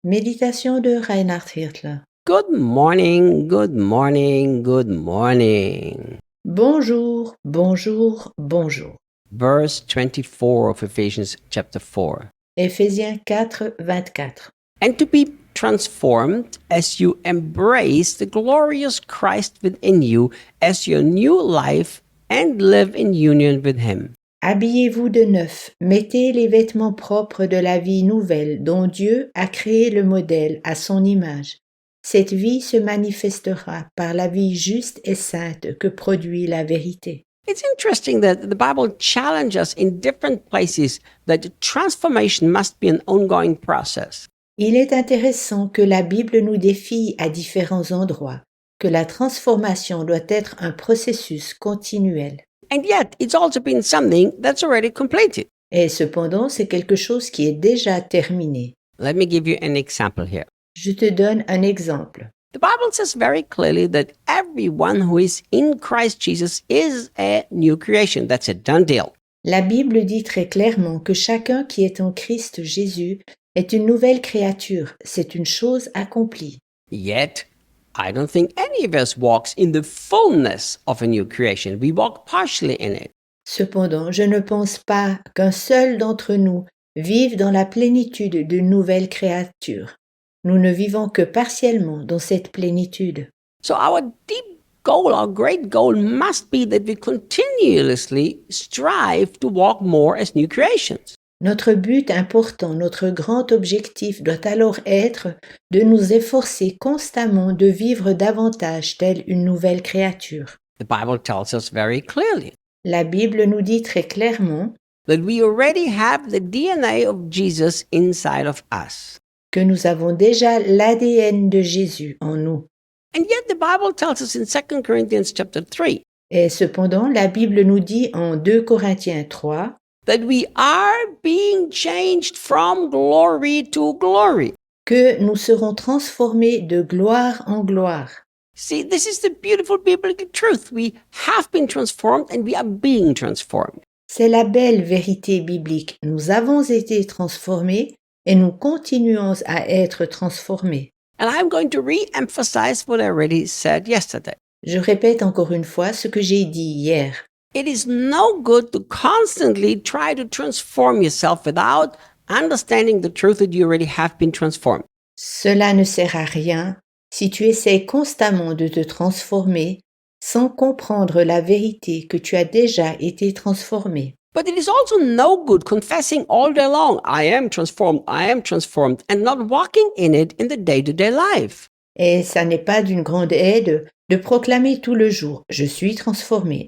Méditation de Reinhard Hirtler. Good morning, good morning, good morning. Bonjour, bonjour, bonjour. Verse 24 of Ephesians chapter 4. Éphésiens 4, 24. And to be transformed as you embrace the glorious Christ within you as your new life and live in union with Him. Habillez-vous de neuf, mettez les vêtements propres de la vie nouvelle dont Dieu a créé le modèle à son image. Cette vie se manifestera par la vie juste et sainte que produit la vérité. It's interesting that the Bible challenges us in different places that transformation must be an ongoing process. Il est intéressant que la Bible nous défie à différents endroits, que la transformation doit être un processus continuel. And yet, it's also been something that's already completed. Et cependant, c'est quelque chose qui est déjà terminé. Let me give you an example here. Je te donne un exemple. The Bible says very clearly that everyone who is in Christ Jesus is a new creation. That's a done deal. La Bible dit très clairement que chacun qui est en Christ Jésus est une nouvelle créature. C'est une chose accomplie. Yet, I don't think any of us walks in the fullness of a new creation. We walk partially in it. Cependant, je ne pense pas qu'un seul d'entre nous vive dans la plénitude d'une nouvelle créature. Nous ne vivons que partiellement dans cette plénitude. So our deep goal, our great goal must be that we continuously strive to walk more as new creations. Notre but important, notre grand objectif doit alors être de nous efforcer constamment de vivre davantage telle une nouvelle créature. The Bible tells us very clearly La Bible nous dit très clairement that we already have the DNA of Jesus inside of us. que nous avons déjà l'ADN de Jésus en nous. And yet the Bible tells us in 2 Corinthians chapter 3 Et cependant, la Bible nous dit en 2 Corinthiens 3 that we are being changed from glory to glory. que nous serons transformés de gloire en gloire. See, this is the beautiful biblical truth. We have been transformed and we are being transformed. C'est la belle vérité biblique. Nous avons été transformés et nous continuons à être transformés. And I'm going to re-emphasize what I already said yesterday. Je répète encore une fois ce que j'ai dit hier. It is no good to constantly try to transform yourself without understanding the truth that you already have been transformed. Cela ne sert à rien si tu essaies constamment de te transformer sans comprendre la vérité que tu as déjà été transformé. But it is also no good confessing all day long, I am transformed, and not walking in it in the day-to-day life. Et ça n'est pas d'une grande aide de proclamer tout le jour « je suis transformé »,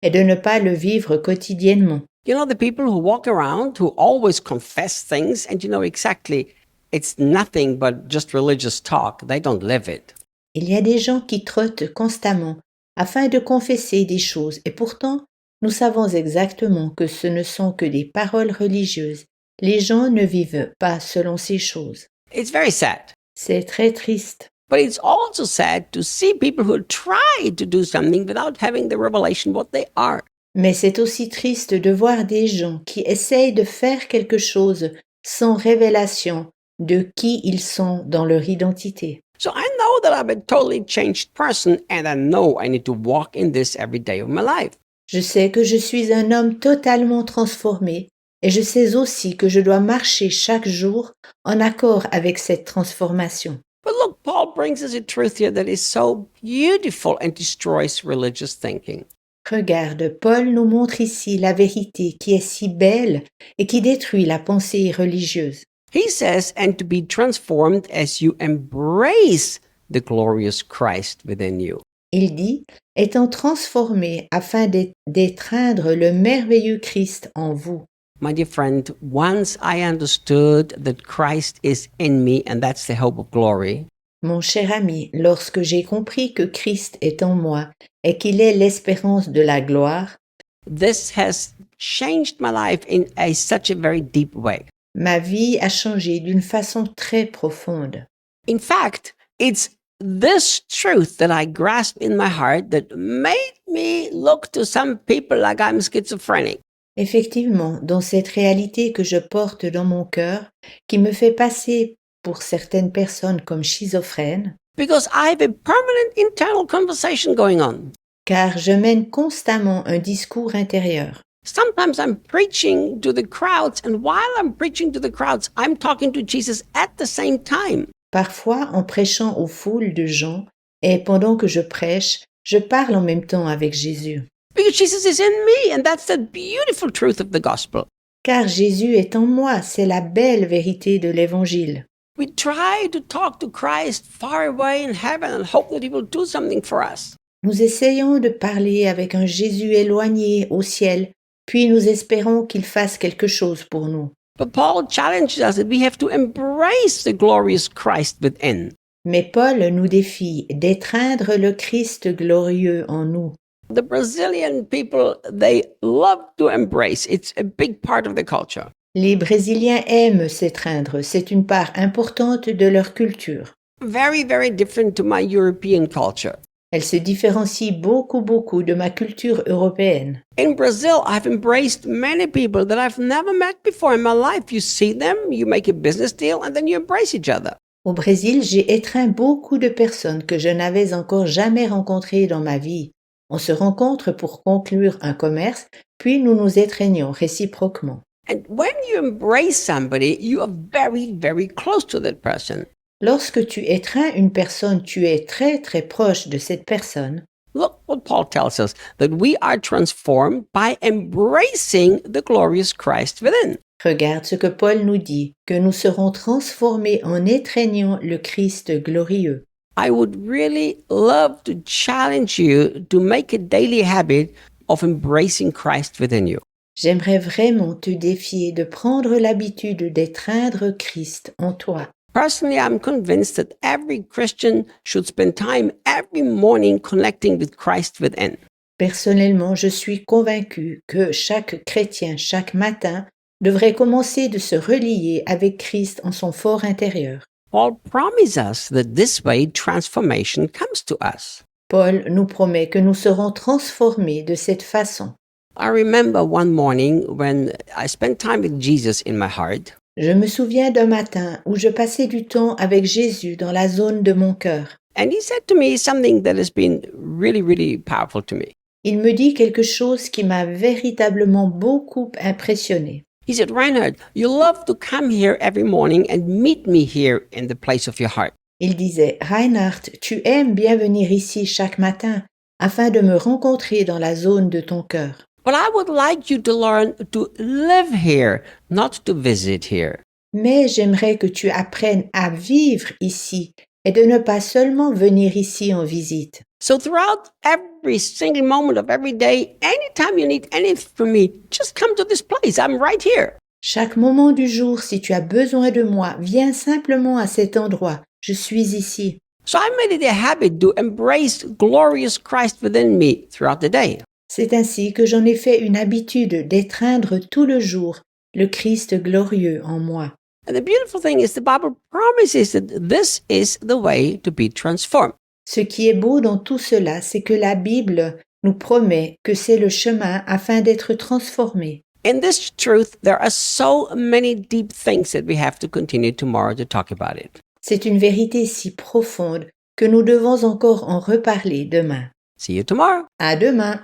et de ne pas le vivre quotidiennement. You know, the people who walk around, who always confess things, and you know exactly it's nothing but just religious talk, they don't live it. Il y a des gens qui trottent constamment afin de confesser des choses et pourtant, nous savons exactement que ce ne sont que des paroles religieuses. Les gens ne vivent pas selon ces choses. It's very sad. C'est très triste. But it's also sad to see people who try to do something without having the revelation what they are. Mais c'est aussi triste de voir des gens qui essayent de faire quelque chose sans révélation de qui ils sont dans leur identité. So I know that I'm a totally changed person and I know I need to walk in this every day of my life. Je sais que je suis un homme totalement transformé et je sais aussi que je dois marcher chaque jour en accord avec cette transformation. But look, Paul brings us a truth here that is so beautiful and destroys religious thinking. Regarde, Paul nous montre ici la vérité qui est si belle et qui détruit la pensée religieuse. He says, and to be transformed as you embrace the glorious Christ within you. Il dit, étant transformé afin d'étreindre le merveilleux Christ en vous. My dear friend, once I understood that Christ is in me and that's the hope of glory, Mon cher ami, lorsque j'ai compris que Christ est en moi et qu'il est l'espérance de la gloire, this has changed my life in such a very deep way. ma vie a changé d'une façon très profonde. In fact, it's this truth that I grasped in my heart that made me look to some people like I'm schizophrenic. Effectivement, dans cette réalité que je porte dans mon cœur, qui me fait passer pour certaines personnes comme schizophrène, because I have a permanent internal conversation going on. car je mène constamment un discours intérieur. Sometimes I'm preaching to the crowds, and while I'm preaching to the crowds, I'm talking to Jesus at the same time. Parfois en prêchant aux foules de gens, et pendant que je prêche, je parle en même temps avec Jésus. Because Jesus is in me, and that's the beautiful truth of the gospel. Car Jésus est en moi, c'est la belle vérité de l'Évangile. We try to talk to Christ far away in heaven and hope that he will do something for us. Nous essayons de parler avec un Jésus éloigné au ciel, puis nous espérons qu'il fasse quelque chose pour nous. But Paul challenges us that we have to embrace the glorious Christ within. Mais Paul nous défie d'étreindre le Christ glorieux en nous. The Brazilian people, they love to embrace. It's a big part of the culture. Les Brésiliens aiment s'étreindre, c'est une part importante de leur culture. Very, very different to my European culture. Elle se différencie beaucoup de ma culture européenne. In Brazil, I've embraced many people that I've never met before in my life. You see them, you make a business deal, and then you embrace each other. Au Brésil, j'ai étreint beaucoup de personnes que je n'avais encore jamais rencontrées dans ma vie. On se rencontre pour conclure un commerce, puis nous nous étreignons réciproquement. And when you embrace somebody, you are very, very close to that person. Lorsque tu étreins une personne, tu es très proche de cette personne. Look what Paul tells us, that we are transformed by embracing the glorious Christ within. Regarde ce que Paul nous dit, que nous serons transformés en étreignant le Christ glorieux. I would really love to challenge you to make a daily habit of embracing Christ within you. J'aimerais vraiment te défier de prendre l'habitude d'étreindre Christ en toi. Personally, I'm convinced that every Christian should spend time every morning connecting with Christ within. Personnellement, je suis convaincu que chaque chrétien, chaque matin, devrait commencer de se relier avec Christ en son fort intérieur. Paul promises us that this way transformation comes to us. Paul nous promet que nous serons transformés de cette façon. I remember one morning when I spent time with Jesus in my heart. Je me souviens d'un matin où je passais du temps avec Jésus dans la zone de mon cœur. And he said to me something that has been really, really powerful to me. Il me dit quelque chose qui m'a véritablement beaucoup impressionné. He said, Reinhard, you love to come here every morning and meet me here in the place of your heart. Il disait, Reinhard, tu aimes bien venir ici chaque matin afin de me rencontrer dans la zone de ton cœur. But I would like you to learn to live here, not to visit here. Mais j'aimerais que tu apprennes à vivre ici et de ne pas seulement venir ici en visite. So throughout every single moment of every day, anytime you need anything from me, just come to this place. I'm right here. Chaque moment du jour, si tu as besoin de moi, viens simplement à cet endroit. Je suis ici. So I made it a habit to embrace glorious Christ within me throughout the day. C'est ainsi que j'en ai fait une habitude d'étreindre tout le jour le Christ glorieux en moi. And the beautiful thing is the Bible promises that this is the way to be transformed. Ce qui est beau dans tout cela, c'est que la Bible nous promet que c'est le chemin afin d'être transformé. In this truth, there are so many deep things that we have to continue tomorrow to talk about it. C'est une vérité si profonde que nous devons encore en reparler demain. See you tomorrow. À demain!